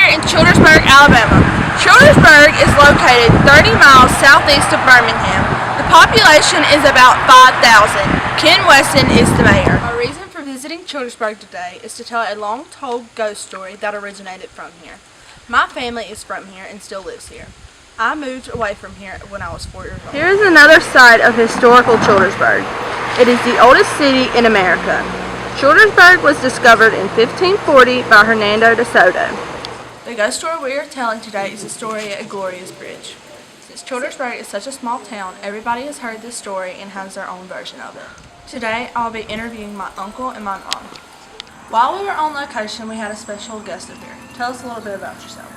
here in Childersburg, Alabama. Childersburg is located 30 miles southeast of Birmingham. The population is about 5,000. Ken Weston is the mayor. Our reason for visiting Childersburg today is to tell a long-told ghost story that originated from here. My family is from here and still lives here. I moved away from here when I was 4 years old. Here is another side of historical Childersburg. It is the oldest city in America. Childersburg was discovered in 1540 by Hernando de Soto. The ghost story we are telling today is the story at Gloria's Bridge. Since Childersburg is such a small town, everybody has heard this story and has their own version of it. Today, I'll be interviewing my uncle and my mom. While we were on location, we had a special guest up here. Tell us a little bit about yourself.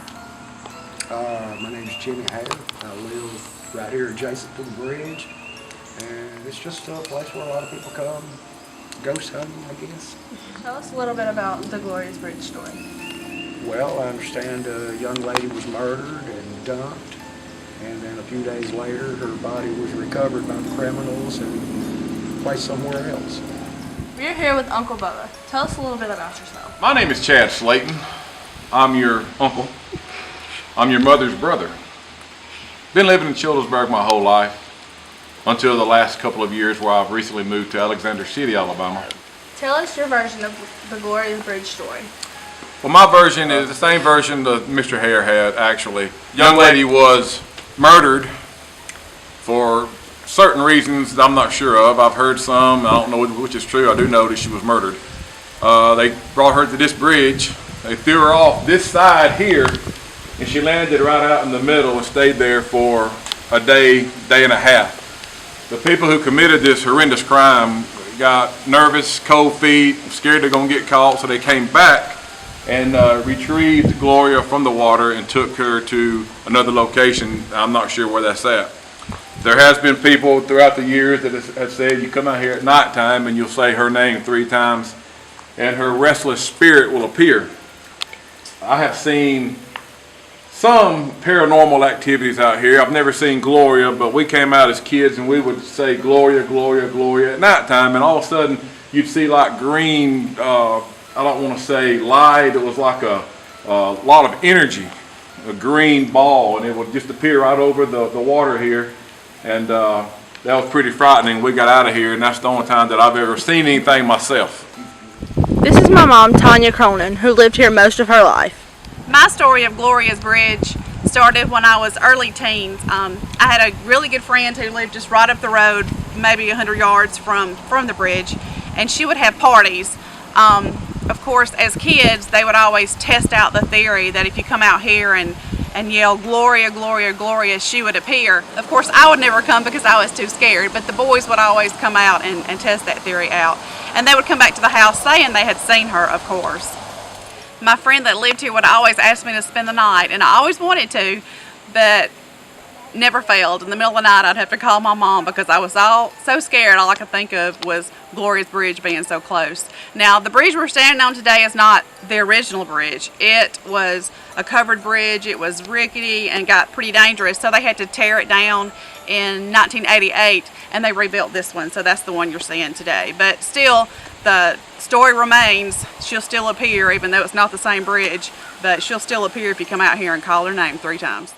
My name is Jimmy Hare. I live right here adjacent to the bridge, and it's just a place where a lot of people come ghost hunting, I guess. Tell us a little bit about the Gloria's Bridge story. Well, I understand a young lady was murdered and dumped, and then a few days later her body was recovered by the criminals and placed somewhere else. We're here with Uncle Bubba. Tell us a little bit about yourself. My name is Chad Slayton. I'm your uncle. I'm your mother's brother. Been living in Childersburg my whole life until the last couple of years where I've recently moved to Alexander City, Alabama. Tell us your version of the Gloria's Bridge story. Well, my version is the same version that Mr. Hare had, actually. Young lady was murdered for certain reasons that I'm not sure of. I've heard some, I don't know which is true. I do know that she was murdered. They brought her to this bridge. They threw her off this side here, and she landed right out in the middle and stayed there for a day and a half. The people who committed this horrendous crime got nervous, cold feet, scared they're going to get caught, so they came back and retrieved Gloria from the water and took her to another location. I'm not sure where that's at. There has been people throughout the years that have said you come out here at nighttime and you'll say her name 3 times and her restless spirit will appear. I have seen some paranormal activities out here. I've never seen Gloria, but we came out as kids and we would say Gloria, Gloria, Gloria at nighttime, and all of a sudden you'd see like green, I don't want to say light, it was like a lot of energy, a green ball, and it would just appear right over the water here, and that was pretty frightening. We got out of here, and that's the only time that I've ever seen anything myself. This is my mom, Tanya Cronin, who lived here most of her life. My story of Gloria's Bridge started when I was early teens. I had a really good friend who lived just right up the road, maybe 100 yards from the bridge, and she would have parties. Of course, as kids, they would always test out the theory that if you come out here and yell, Gloria, Gloria, Gloria, she would appear. Of course, I would never come because I was too scared, but the boys would always come out and test that theory out. And they would come back to the house saying they had seen her, of course. My friend that lived here would always ask me to spend the night, and I always wanted to, but never failed. In the middle of the night, I'd have to call my mom because I was so scared. All I could think of was Gloria's Bridge being so close. Now, the bridge we're standing on today is not the original bridge. It was a covered bridge. It was rickety and got pretty dangerous, so they had to tear it down in 1988, and they rebuilt this one, so that's the one you're seeing today. But still, the story remains. She'll still appear, even though it's not the same bridge, but she'll still appear if you come out here and call her name 3 times.